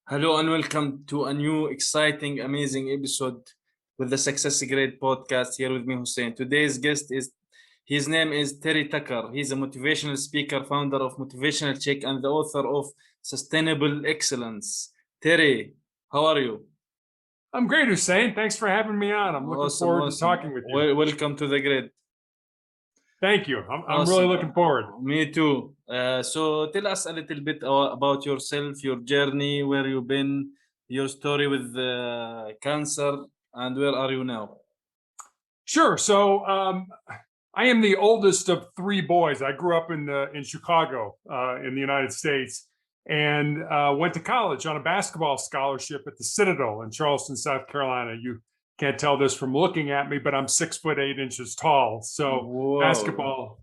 Hello and welcome to a new exciting, amazing episode with the Success Grade podcast. Here with me, Hussein. Today's guest his name is Terry Tucker. He's a motivational speaker, founder of Motivational Check, and the author of Sustainable Excellence. Terry, how are you? I'm great, Hussein. Thanks for having me on. I'm looking forward to talking with you. Welcome to the grid. Thank you. I'm really looking forward. Me too. So tell us a little bit about yourself, your journey, where you've been, your story with cancer, and where are you now? Sure. So I am the oldest of three boys. I grew up in Chicago, in the United States, and went to college on a basketball scholarship at the Citadel in Charleston, South Carolina. You can't tell this from looking at me, but I'm 6'8" tall. So Whoa. Basketball,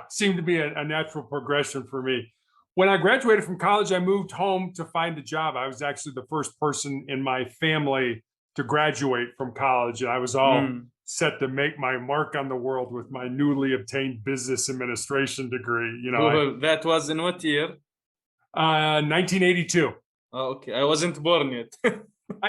seemed to be a natural progression for me. When I graduated from college, I moved home to find a job. I was actually the first person in my family to graduate from college. And I was all set to make my mark on the world with my newly obtained business administration degree. That was in what year? 1982. Oh, okay. I wasn't born yet.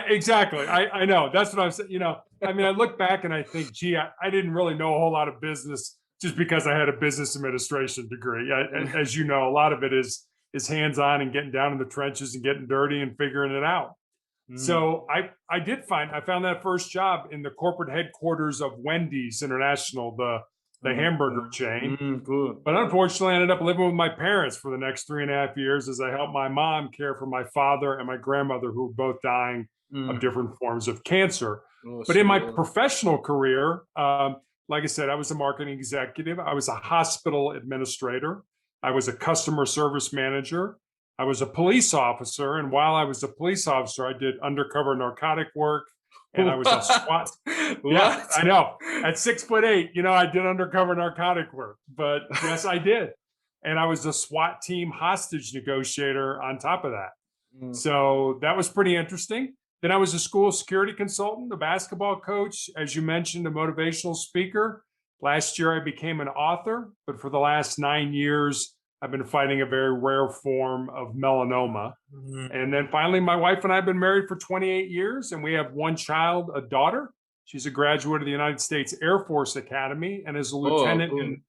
Exactly. I know. That's what I'm saying. I look back and I think, gee, I didn't really know a whole lot of business just because I had a business administration degree. As you know, a lot of it is hands-on and getting down in the trenches and getting dirty and figuring it out. So I found that first job in the corporate headquarters of Wendy's International, the hamburger chain. Cool. But unfortunately, I ended up living with my parents for the next 3.5 years as I helped my mom care for my father and my grandmother, who were both dying of different forms of cancer. But in my professional career, like I said, I was a marketing executive. I was a hospital administrator. I was a customer service manager. I was a police officer. And while I was a police officer, I did undercover narcotic work. And I was a SWAT. Yeah, I know. At 6'8", I did undercover narcotic work. But yes, I did. And I was a SWAT Team Hostage Negotiator on top of that. So that was pretty interesting. Then I was a school security consultant, a basketball coach, as you mentioned, a motivational speaker. Last year, I became an author. But for the last 9 years, I've been fighting a very rare form of melanoma. And then finally, my wife and I have been married for 28 years, and we have one child, a daughter. She's a graduate of the United States Air Force Academy and is a lieutenant in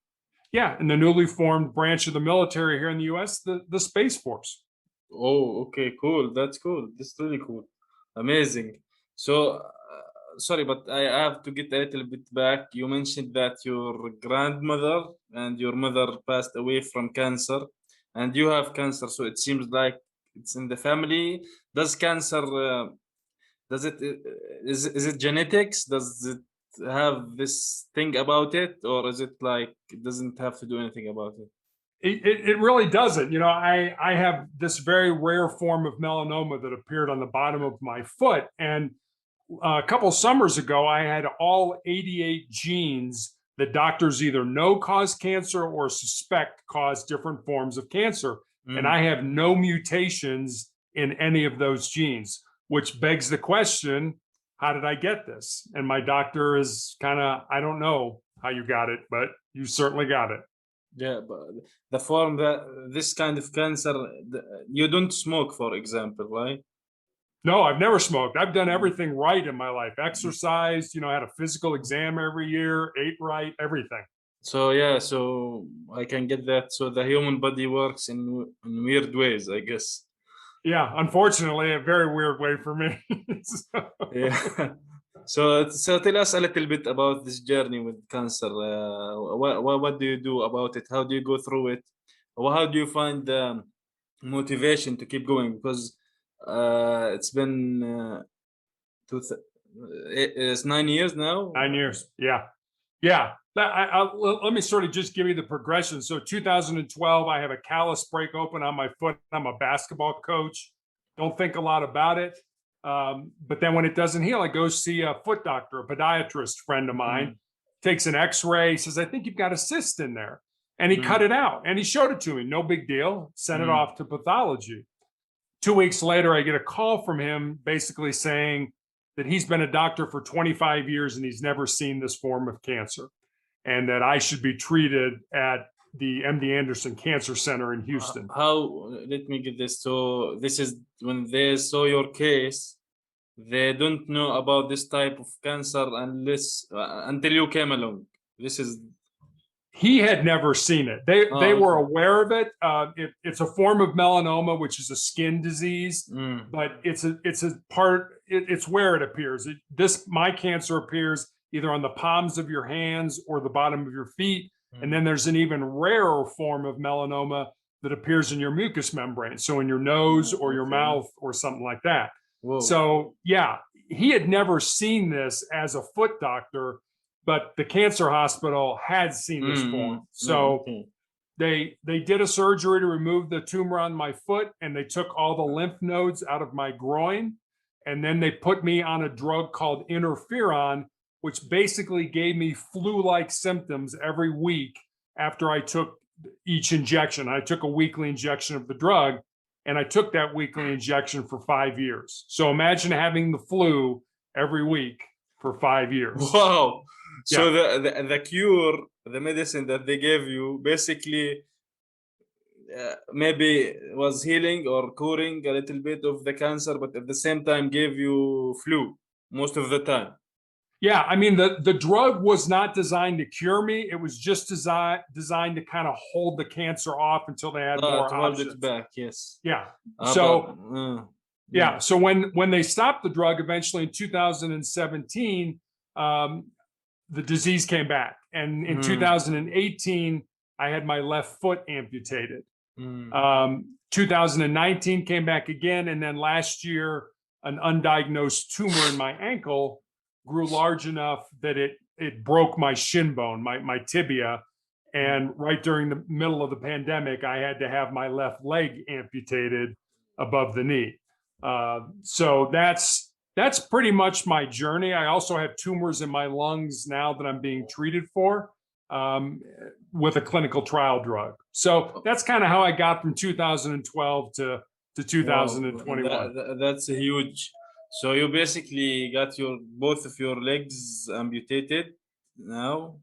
the newly formed branch of the military here in the U.S., the Space Force. Oh, okay, cool. That's cool. That's really cool. Amazing. So, sorry, but I have to get a little bit back. You mentioned that your grandmother and your mother passed away from cancer, and you have cancer. So it seems like it's in the family. Does cancer, is it genetics? Does it have this thing about it, or is it like it doesn't have to do anything about it? It really doesn't. I have this very rare form of melanoma that appeared on the bottom of my foot. And a couple summers ago, I had all 88 genes that doctors either know cause cancer or suspect cause different forms of cancer. And I have no mutations in any of those genes, which begs the question, how did I get this? And my doctor is I don't know how you got it, but you certainly got it. Yeah, but the form that this kind of cancer, you don't smoke, for example, right? No, I've never smoked. I've done everything right in my life. Exercised, had a physical exam every year, ate right, everything. So yeah, so I can get that. So the human body works in weird ways, I guess. Yeah, unfortunately, a very weird way for me. Yeah. So tell us a little bit about this journey with cancer. What do you do about it? How do you go through it? Or how do you find the motivation to keep going? Because it's been it's 9 years now. 9 years, yeah. Let me sort of just give you the progression. So 2012, I have a callus break open on my foot. I'm a basketball coach. Don't think a lot about it. But then when it doesn't heal, I go see a foot doctor, a podiatrist friend of mine, takes an x-ray, says, I think you've got a cyst in there. And he cut it out and he showed it to me. No big deal. Sent it off to pathology. 2 weeks later, I get a call from him basically saying that he's been a doctor for 25 years and he's never seen this form of cancer, and that I should be treated at the MD Anderson Cancer Center in Houston. How, let me get this. So this is when they saw your case, they don't know about this type of cancer unless until you came along. This is He had never seen it. They were okay. aware of it. It's a form of melanoma, which is a skin disease, but it's where it appears. My cancer appears either on the palms of your hands or the bottom of your feet. And then there's an even rarer form of melanoma that appears in your mucous membrane. So in your nose or your mouth or something like that. Whoa. So yeah, he had never seen this as a foot doctor, but the cancer hospital had seen this form. So they did a surgery to remove the tumor on my foot, and they took all the lymph nodes out of my groin. And then they put me on a drug called interferon, which basically gave me flu-like symptoms every week after I took each injection. I took a weekly injection of the drug, and I took that weekly injection for 5 years. So imagine having the flu every week for 5 years. Wow. So the cure, the medicine that they gave you, basically maybe was healing or curing a little bit of the cancer, but at the same time gave you flu most of the time. Yeah, I mean, the drug was not designed to cure me. It was just designed to kind of hold the cancer off until they had more options. Hold it back, yes. Yeah. So when they stopped the drug eventually in 2017, the disease came back. And in 2018, I had my left foot amputated. 2019 came back again. And then last year, an undiagnosed tumor in my ankle grew large enough that it broke my shin bone, my tibia. And right during the middle of the pandemic, I had to have my left leg amputated above the knee. So that's pretty much my journey. I also have tumors in my lungs now that I'm being treated for with a clinical trial drug. So that's kind of how I got from 2012 to 2021. Wow, that's huge. So you basically got both of your legs amputated now?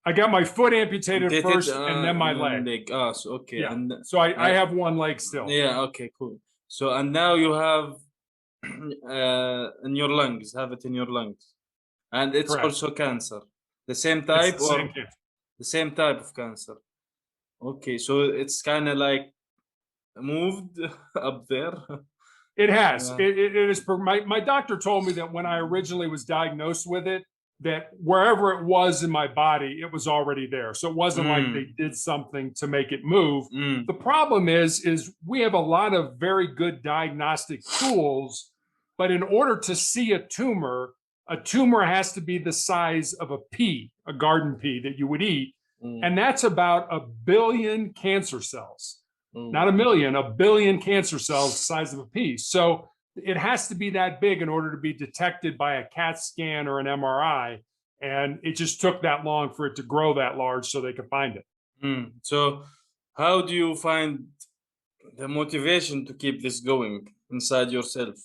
I got my foot amputated first and then my leg. So, okay. Yeah. And so I have one leg still. Yeah, okay, cool. So, and now you have in your lungs, have it in your lungs. And it's also cancer. The same type the same type of cancer. Okay, so it's kind of like moved up there. It has. It is. My doctor told me that when I originally was diagnosed with it, that wherever it was in my body, it was already there. So it wasn't like they did something to make it move. The problem is we have a lot of very good diagnostic tools, but in order to see a tumor has to be the size of a pea, a garden pea that you would eat. And that's about 1 billion cancer cells. Not a million, 1 billion cancer cells the size of a pea. So it has to be that big in order to be detected by a CAT scan or an MRI. And it just took that long for it to grow that large so they could find it. So how do you find the motivation to keep this going inside yourself?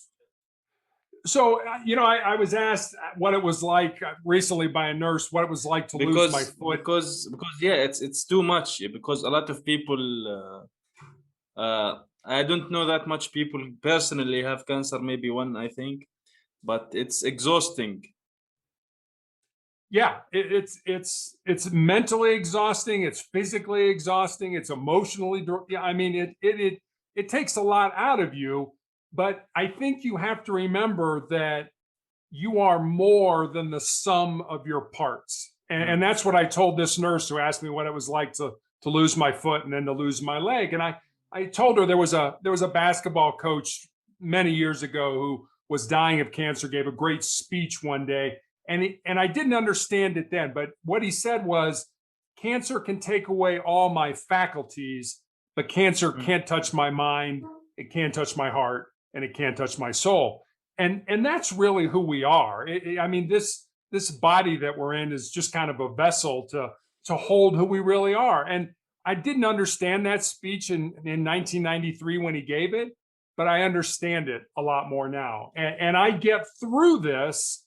So, I was asked what it was like recently by a nurse, what it was like to lose my foot. Because yeah, it's too much. Because a lot of people, I don't know that much people personally have cancer, maybe one, I think, but it's exhausting. Yeah, it's mentally exhausting. It's physically exhausting. It's emotionally. I mean, it takes a lot out of you. But I think you have to remember that you are more than the sum of your parts. And that's what I told this nurse who asked me what it was like to lose my foot and then to lose my leg. And I told her there was a basketball coach many years ago who was dying of cancer, gave a great speech one day. And I didn't understand it then. But what he said was, cancer can take away all my faculties, but cancer can't touch my mind. It can't touch my heart. And it can't touch my soul. And that's really who we are. I mean, this body that we're in is just kind of a vessel to hold who we really are. And I didn't understand that speech in 1993 when he gave it, but I understand it a lot more now. And I get through this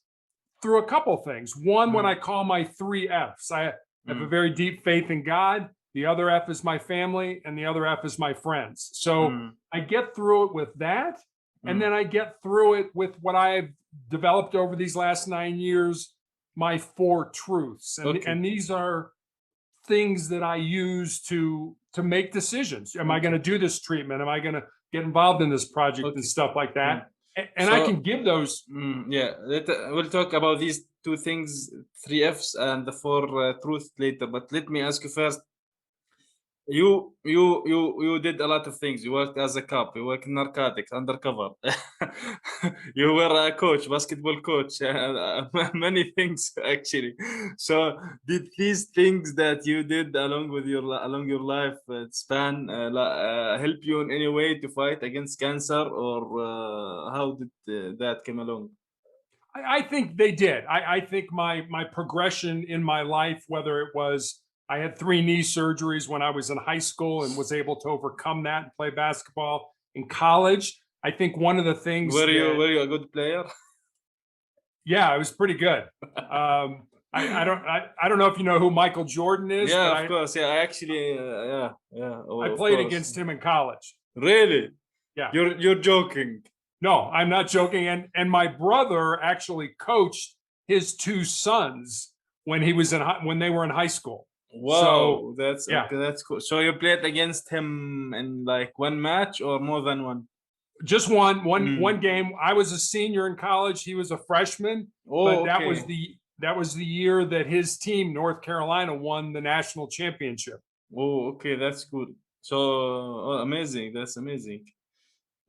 through a couple things. One, when I call my 3 Fs. I have a very deep faith in God. the other F is my family, and the other F is my friends. So I get through it with that. And then I get through it with what I've developed over these last 9 years, my 4 truths. And these are things that I use to make decisions. Am I going to do this treatment? Am I going to get involved in this project and stuff like that? And so, I can give those. We'll talk about these 2 things, 3 Fs and the 4 truths later. But let me ask you first. You did a lot of things. You worked as a cop. You worked in narcotics, undercover. You were a coach, basketball coach, many things actually. So, did these things that you did along your life span help you in any way to fight against cancer, or how did that come along? I think they did. I think my progression in my life, whether it was I had 3 knee surgeries when I was in high school and was able to overcome that and play basketball in college. I think one of the things. Were you a good player? Yeah, I was pretty good. I don't know if you know who Michael Jordan is. Yeah, but of course. Yeah, I actually, yeah. I played against him in college. Really? Yeah. You're joking. No, I'm not joking. And my brother actually coached his 2 sons when they were in high school. Wow, that's cool. So you played against him in like 1 match or more than one? Just one game. I was a senior in college. He was a freshman. But that was the year that his team, North Carolina, won the national championship. Oh, okay, that's good. So amazing. That's amazing.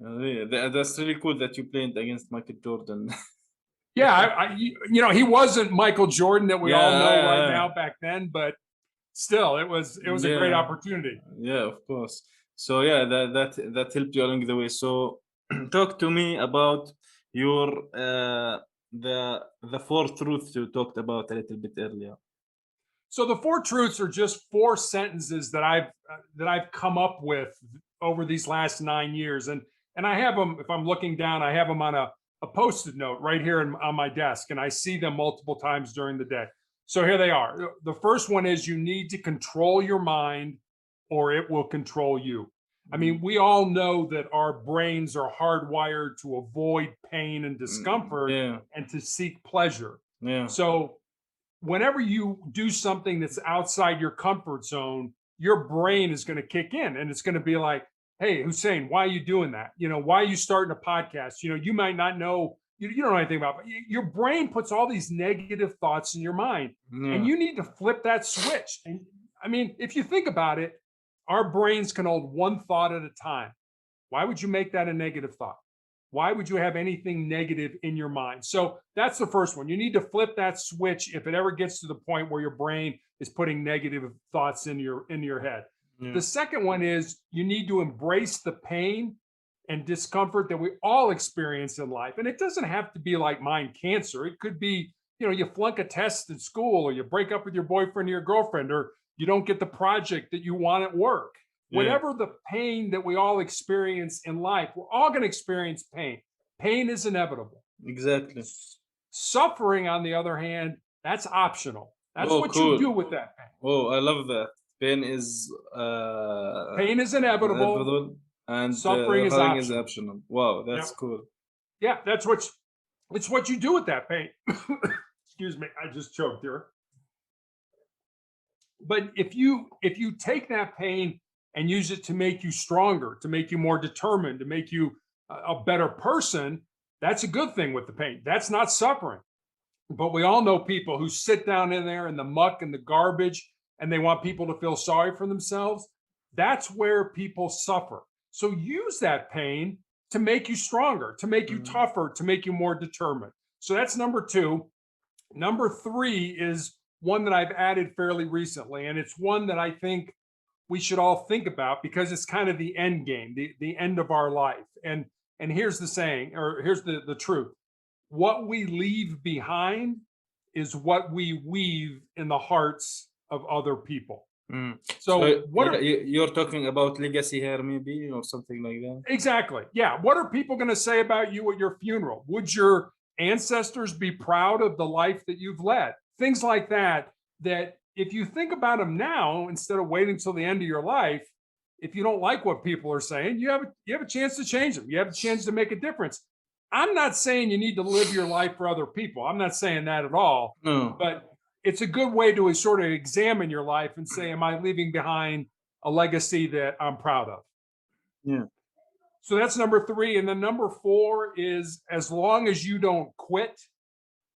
That's really cool that you played against Michael Jordan. Yeah, he wasn't Michael Jordan that we all know right now back then, but still, it was a great opportunity. Yeah, of course. So yeah, that helped you along the way. So talk to me about your the 4 truths you talked about a little bit earlier. So the 4 truths are just 4 sentences that I've come up with over these last 9 years, and I have them. If I'm looking down, I have them on a Post-it note right here on my desk, and I see them multiple times during the day. So here they are. The first one is you need to control your mind or it will control you. I mean, we all know that our brains are hardwired to avoid pain and discomfort and to seek pleasure. Yeah. So whenever you do something that's outside your comfort zone, your brain is going to kick in and it's going to be like, hey, Hussein, why are you doing that? Why are you starting a podcast? You might not know, you don't know anything about it. Your brain puts all these negative thoughts in your mind and you need to flip that switch. And I mean, if you think about it, our brains can hold one thought at a time. Why would you make that a negative thought? Why would you have anything negative in your mind? So that's the first one. You need to flip that switch if it ever gets to the point where your brain is putting negative thoughts into your head. Yeah. The second one is you need to embrace the pain and discomfort that we all experience in life. And it doesn't have to be like mind cancer. It could be, you flunk a test in school, or you break up with your boyfriend or your girlfriend, or you don't get the project that you want at work. Yeah. Whatever the pain that we all experience in life, we're all going to experience pain. Pain is inevitable. Exactly. Suffering, on the other hand, that's optional. That's what you do with that pain. Oh, I love that. Pain is inevitable, and suffering is optional. Wow, that's cool. Yeah, it's what you do with that pain. Excuse me, I just choked here. But if you take that pain and use it to make you stronger, to make you more determined, to make you a better person, that's a good thing with the pain. That's not suffering. But we all know people who sit down in there in the muck and the garbage, and they want people to feel sorry for themselves. That's where people suffer. So use that pain to make you stronger, to make you tougher, to make you more determined. So that's number 2. Number 3 is one that I've added fairly recently, and it's one that I think we should all think about because it's kind of the end game, the end of our life. And here's the saying, or here's the truth. What we leave behind is what we weave in the hearts of other people. So you're talking about legacy here, maybe, or something like that? Exactly. Yeah. What are people going to say about you at your funeral? Would your ancestors be proud of the life that you've led? Things like that if you think about them now, instead of waiting till the end of your life, if you don't like what people are saying, you have a chance to change them. You have a chance to make a difference. I'm not saying you need to live your life for other people. I'm not saying that at all. No. But it's a good way to sort of examine your life and say, am I leaving behind a legacy that I'm proud of? Yeah. So that's number 3. And then number 4 is, as long as you don't quit,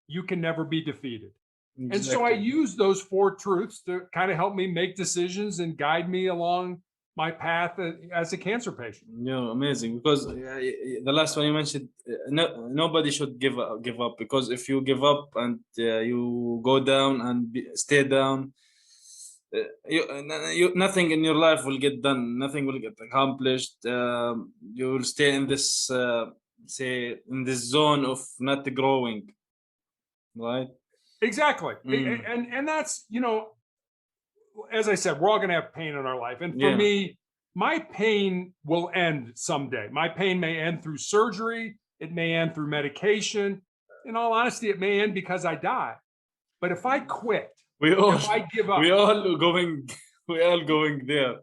you can never be defeated. Exactly. And so I use those 4 truths to kind of help me make decisions and guide me along my path as a cancer patient. Yeah, amazing. Because the last one you mentioned, nobody should give up. Because if you give up and you go down and stay down, nothing in your life will get done. Nothing will get accomplished. You will stay in this, say, in this zone of not growing, right? Exactly. Mm. And that's, as I said, we're all going to have pain in our life. And for Yeah. me, my pain will end someday. My pain may end through surgery. It may end through medication. In all honesty, it may end because I die. But if I quit, if I give up, we all going there.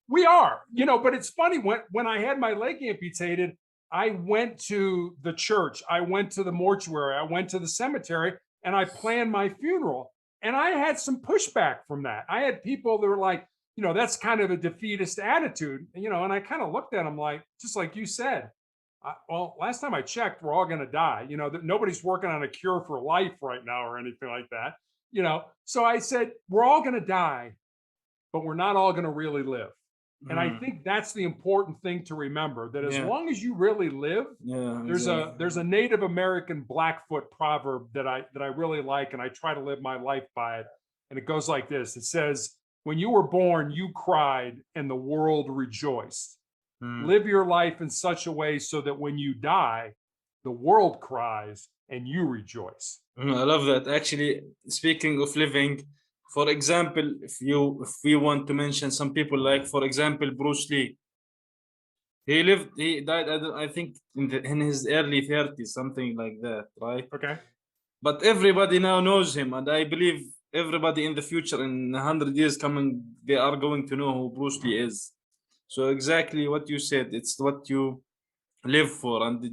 we are, but it's funny, when I had my leg amputated, I went to the church, I went to the mortuary, I went to the cemetery, and I planned my funeral. And I had some pushback from that. I had people that were like, that's kind of a defeatist attitude, and I kind of looked at them like, just like you said, well, last time I checked, we're all going to die. Nobody's working on a cure for life right now or anything like that. So I said, we're all going to die, but we're not all going to really live. And I think that's the important thing to remember, that as long as you really live, there's a Native American Blackfoot proverb that I really like, and I try to live my life by it. And it goes like this. It says, when you were born, you cried and the world rejoiced. Live your life in such a way so that when you die, the world cries and you rejoice. I love that. Actually, speaking of living, for example, if we want to mention some people, like for example Bruce Lee, he died, I think in his early 30s, something like that, right? Okay. But everybody now knows him, and I believe everybody in the future, in 100 years coming, they are going to know who Bruce Lee is. So exactly what you said, it's what you live for, and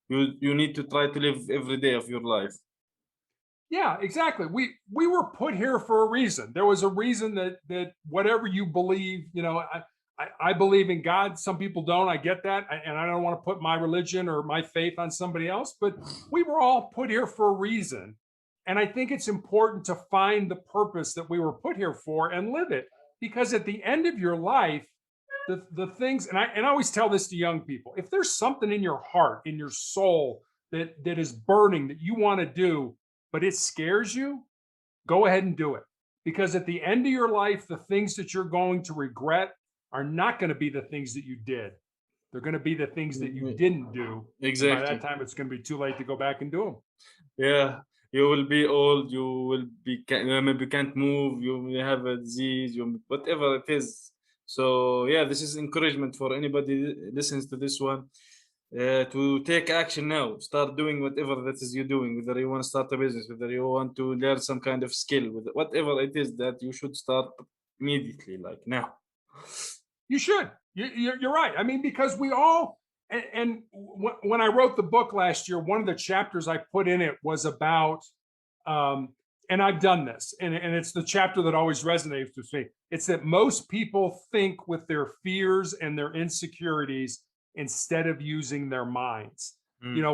you need to try to live every day of your life. Yeah, exactly. We were put here for a reason. There was a reason that whatever you believe, I believe in God. Some people don't. I get that, and I don't want to put my religion or my faith on somebody else. But we were all put here for a reason, and I think it's important to find the purpose that we were put here for and live it. Because at the end of your life, the things, and I always tell this to young people: if there's something in your heart, in your soul that is burning that you want to do, but it scares you, go ahead and do it. Because at the end of your life, the things that you're going to regret are not going to be the things that you did. They're going to be the things that you didn't do. Exactly. And by that time, it's going to be too late to go back and do them. Yeah. You will be old. You will be maybe can't move. You may have a disease. Whatever it is. So yeah, this is encouragement for anybody listens to this one. To take action now. Start doing whatever that is you're doing, whether you want to start a business, whether you want to learn some kind of skill, whatever it is, that you should start immediately, like now. You should. You're right. I mean, because we all, and when I wrote the book last year, one of the chapters I put in it was about, and I've done this, and it's the chapter that always resonates with me. It's that most people think with their fears and their insecurities instead of using their minds. We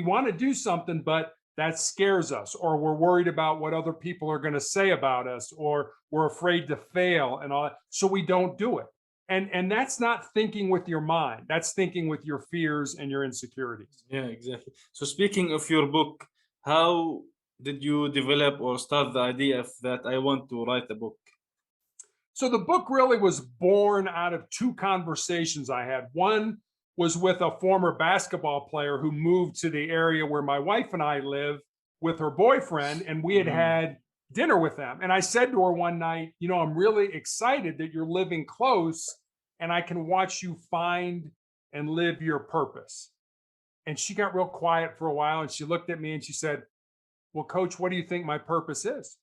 want to do something, but that scares us, or we're worried about what other people are going to say about us, or we're afraid to fail and all that. So we don't do it. And that's not thinking with your mind. That's thinking with your fears and your insecurities. Yeah, exactly. So speaking of your book, how did you develop or start the idea of that I want to write a book? So the book really was born out of 2 conversations I had. One was with a former basketball player who moved to the area where my wife and I live with her boyfriend, and we had dinner with them. And I said to her one night, I'm really excited that you're living close and I can watch you find and live your purpose. And she got real quiet for a while, and she looked at me and she said, well, Coach, what do you think my purpose is?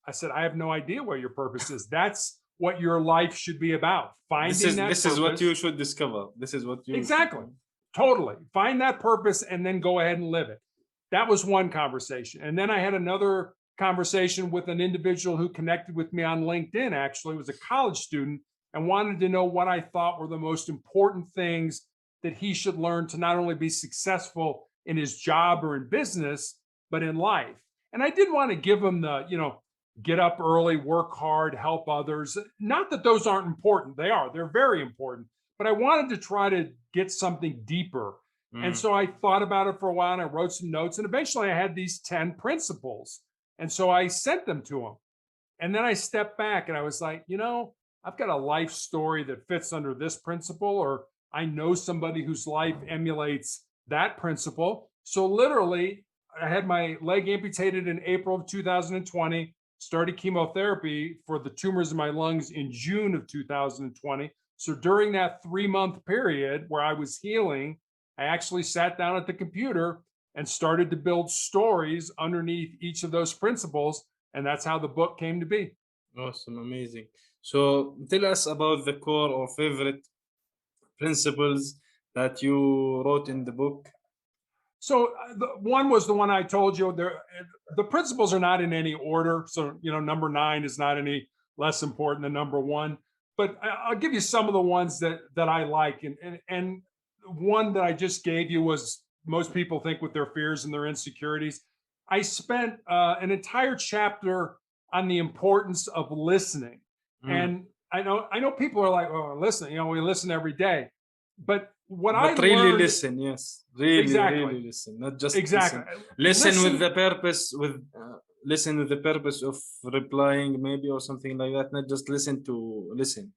I said, I have no idea what your purpose is. That's what your life should be about. Finding that this is what purpose. you should discover. This is what you Exactly. Totally. Find that purpose and then go ahead and live it. That was one conversation. And then I had another conversation with an individual who connected with me on LinkedIn, actually, was a college student, and wanted to know what I thought were the most important things that he should learn to not only be successful in his job or in business, but in life. And I did want to give him the, get up early, work hard, help others. Not that those aren't important. They are. They're very important. But I wanted to try to get something deeper. And so I thought about it for a while and I wrote some notes. And eventually I had these 10 principles. And so I sent them to him. And then I stepped back and I was like, I've got a life story that fits under this principle, or I know somebody whose life emulates that principle. So literally, I had my leg amputated in April of 2020, started chemotherapy for the tumors in my lungs in June of 2020. So during that 3-month period where I was healing, I actually sat down at the computer and started to build stories underneath each of those principles. And that's how the book came to be. Awesome, amazing. So tell us about the core or favorite principles that you wrote in the book. So the one was the one I told you. The principles are not in any order. So, number 9 is not any less important than number 1. But I'll give you some of the ones that I like. And one that I just gave you was, most people think with their fears and their insecurities. I spent an entire chapter on the importance of listening. And I know people are like, oh, listen, we listen every day. But I really learned, listen, yes, really listen, not just listen with the purpose, listen with the purpose of replying maybe or something like that, not just listen to listen.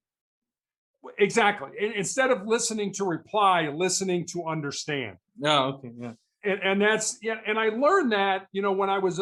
Exactly. Instead of listening to reply, listening to understand. Okay, yeah. And that's, and I learned that, when I was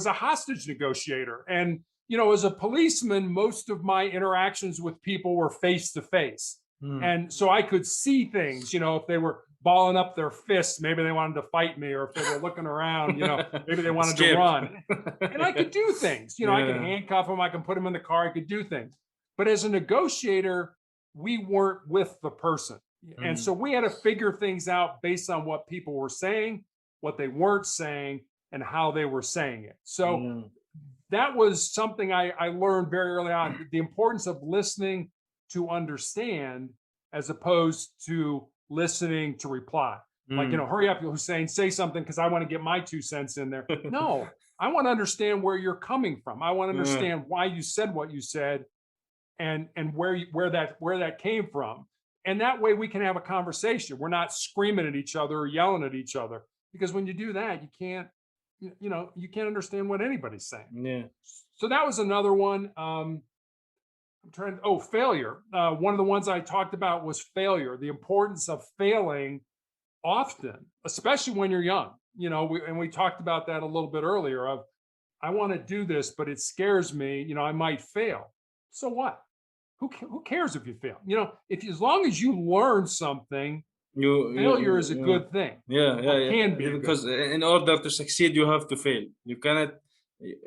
a hostage negotiator. And as a policeman, most of my interactions with people were face to face. And so I could see things, if they were balling up their fists, maybe they wanted to fight me, or if they were looking around, maybe they wanted to run. And I could do things, I could handcuff them, I could put them in the car, I could do things. But as a negotiator, we weren't with the person. And so we had to figure things out based on what people were saying, what they weren't saying, and how they were saying it. So that was something I learned very early on, the importance of listening to understand as opposed to listening to reply. Like, hurry up, Hussein, say something because I want to get my 2 cents in there. No, I want to understand where you're coming from. I want to understand why you said what you said and where that came from. And that way we can have a conversation. We're not screaming at each other or yelling at each other, because when you do that, you can't understand what anybody's saying. Yeah. So that was another one. Failure. One of the ones I talked about was failure, the importance of failing often, especially when you're young. We talked about that a little bit earlier of, I want to do this, but it scares me, I might fail. So what? Who cares if you fail? As long as you learn something, failure is a good thing. Can be, because in order to succeed, you have to fail. You cannot.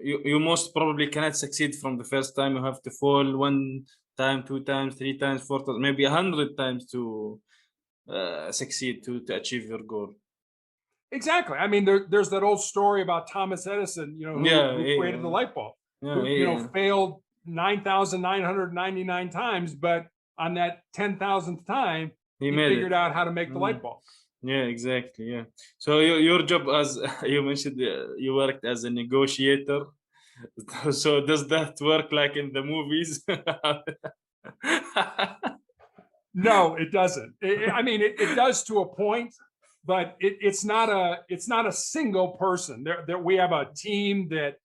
You most probably cannot succeed from the first time. You have to fall 1 time, 2 times, 3 times, 4 times, maybe 100 times to succeed to achieve your goal. Exactly. I mean, there's that old story about Thomas Edison, who created the light bulb, who failed 9,999 times, but on that 10,000th time, he figured out how to make the light bulb. Yeah, exactly. Yeah. So your job, as you mentioned, you worked as a negotiator. So does that work like in the movies? No, it doesn't. It does to a point, but it's not a single person. We have a team that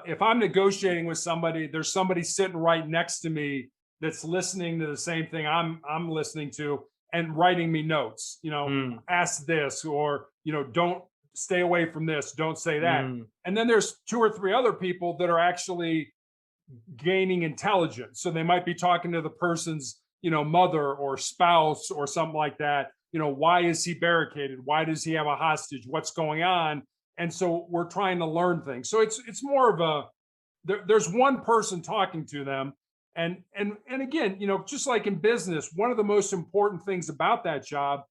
if I'm negotiating with somebody, there's somebody sitting right next to me that's listening to the same thing I'm listening to and writing me notes. Ask this, or don't stay away from this, don't say that. And then there's 2 or 3 other people that are actually gaining intelligence. So they might be talking to the person's mother or spouse or something like that. Why is he barricaded? Why does he have a hostage? What's going on? And so we're trying to learn things. So it's more of there's one person talking to them. And again, you know, just like in business, one of the most important things about that job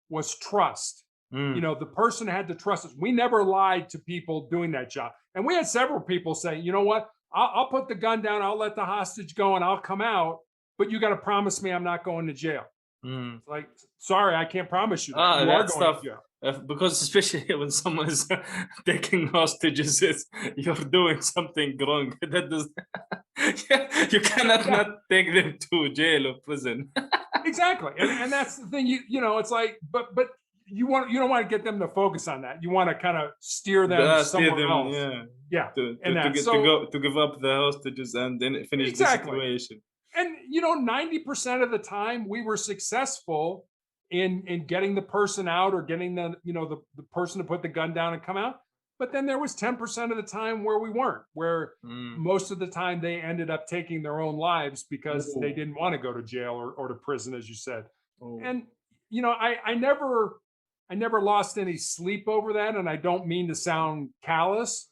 was trust. You know, the person had to trust us. We never lied to people doing that job. And we had several people say, you know what, I'll put the gun down, I'll let the hostage go, and I'll come out, but you got to promise me I'm not going to jail. It's like, sorry, I can't promise you that. You are That's going tough. to jail. Because especially when someone is taking hostages, you're doing something wrong. That does, you cannot not take them to jail or prison. Exactly, and that's the thing. You know, it's like, but you don't want to get them to focus on that. You want to kind of steer them Steer somewhere them, else. yeah, Yeah, to and that. get to give up the hostages and then finish the Exactly. situation. And you know, 90% of the time we were successful in getting the person out or getting the person to put the gun down and come out. But then there was 10% of the time where we weren't, where most of the time they ended up taking their own lives because they didn't want to go to jail or to prison, as you said. And you know, I never lost any sleep over that, and I don't mean to sound callous,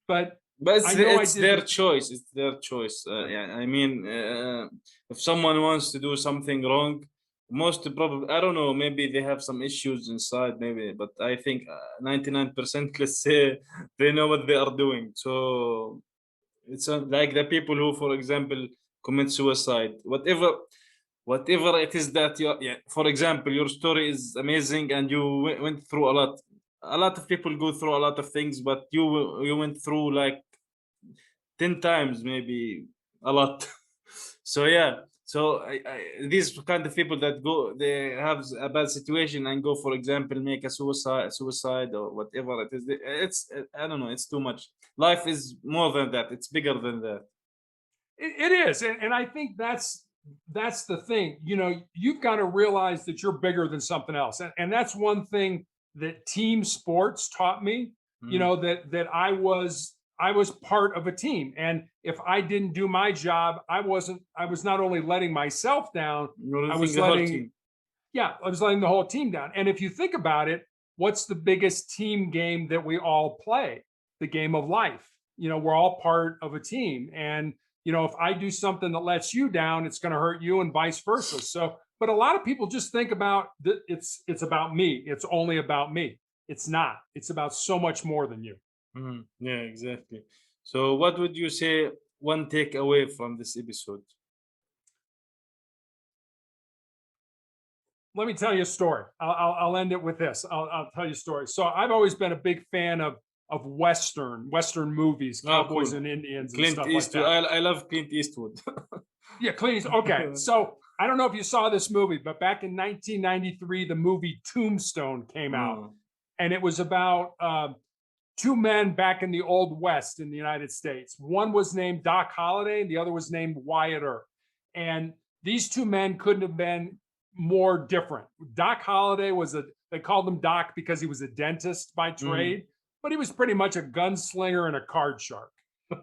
but it's their choice. It's their choice. Yeah, I mean, if someone wants to do something wrong, most probably, I don't know, maybe they have some issues inside, maybe, but I think 99%, let's say, they know what they are doing. So it's like the people who, for example, commit suicide, whatever it is that you, yeah, for example, your story is amazing and you went through a lot. A lot of people go through a lot of things, but you went through like 10 times, maybe a lot. So yeah, so these kind of people that go, they have a bad situation and go, for example, make a suicide or whatever it is. It's, I don't know, it's too much. Life is more than that. It's bigger than that. It is, and I think that's the thing. You know, you've got to realize that you're bigger than something else, and that's one thing that team sports taught me. You know, that I was part of a team, and if I didn't do my job, I was not only letting myself down, I was letting the whole team down. And if you think about it, what's the biggest team game that we all play? The game of life. You know, we're all part of a team, and you know, if I do something that lets you down, it's going to hurt you, and vice versa. So, but a lot of people just think about that it's about me. It's only about me. It's not. It's about so much more than you. Yeah, exactly. So, what would you say one takeaway from this episode? Let me tell you a story. I'll end it with this. I'll tell you a story. So I've always been a big fan of Western movies, cowboys and Indians and stuff like that. I love Clint Eastwood. Yeah, Clint Eastwood. Okay, so I don't know if you saw this movie, but back in 1993, the movie Tombstone came out, and it was about two men back in the Old West in the United States. One was named Doc Holliday, and the other was named Wyatt Earp. And these two men couldn't have been more different. Doc Holliday they called him Doc because he was a dentist by trade, but he was pretty much a gunslinger and a card shark.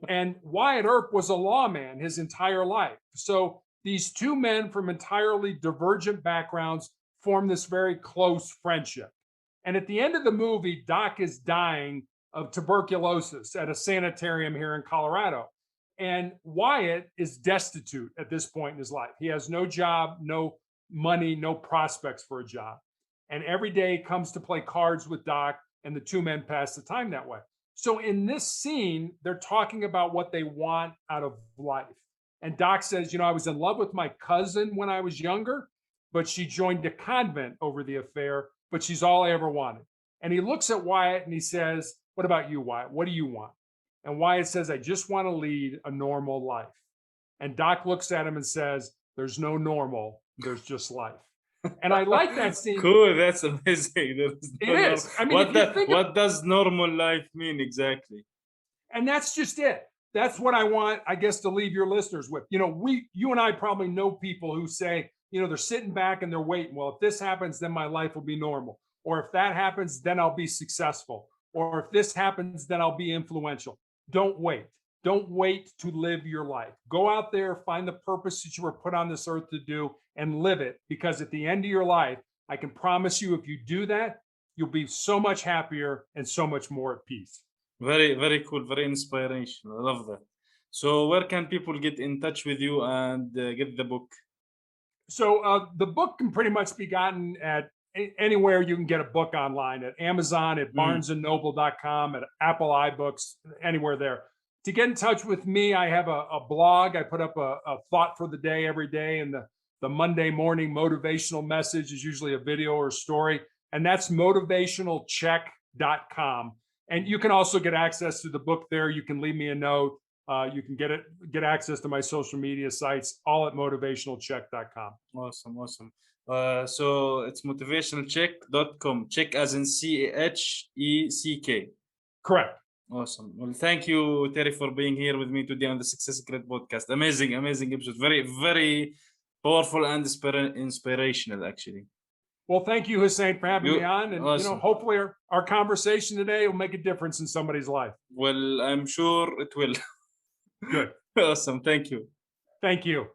And Wyatt Earp was a lawman his entire life. So these two men from entirely divergent backgrounds formed this very close friendship. And at the end of the movie, Doc is dying of tuberculosis at a sanitarium here in Colorado. And Wyatt is destitute at this point in his life. He has no job, no money, no prospects for a job. And every day comes to play cards with Doc, and the two men pass the time that way. So in this scene, they're talking about what they want out of life. And Doc says, you know, I was in love with my cousin when I was younger, but she joined a convent over the affair, but she's all I ever wanted. And he looks at Wyatt and he says, what about you, Wyatt? What do you want? And Wyatt says, I just want to lead a normal life. And Doc looks at him and says, there's no normal, there's just life. And I like that scene. Cool, that's amazing. It is. I mean, what does normal life mean exactly? And that's just it. That's what I want, I guess, to leave your listeners with. You know, you and I probably know people who say, you know, they're sitting back and they're waiting. Well, if this happens, then my life will be normal. Or if that happens, then I'll be successful. Or if this happens, then I'll be influential. Don't wait. Don't wait to live your life. Go out there, find the purpose that you were put on this earth to do, and live it. Because at the end of your life, I can promise you, if you do that, you'll be so much happier and so much more at peace. Very, very cool. Very inspirational. I love that. So where can people get in touch with you and get the book? So the book can pretty much be gotten at anywhere you can get a book online, at Amazon, at barnesandnoble.com, at Apple iBooks, anywhere there. To get in touch with me, I have a blog. I put up a thought for the day every day, and the Monday morning motivational message is usually a video or a story, and that's motivationalcheck.com. And you can also get access to the book there. You can leave me a note. You can get access to my social media sites, all at motivationalcheck.com. Awesome. So it's motivationalcheck.com. Check as in CHECK. Correct. Awesome. Well, thank you, Terry, for being here with me today on the Success Secret podcast. Amazing episode. Very powerful and inspirational, actually. Well, thank you, Hussein, for having me on. And, awesome. Hopefully our conversation today will make a difference in somebody's life. Well, I'm sure it will. Good. Awesome. Thank you. Thank you.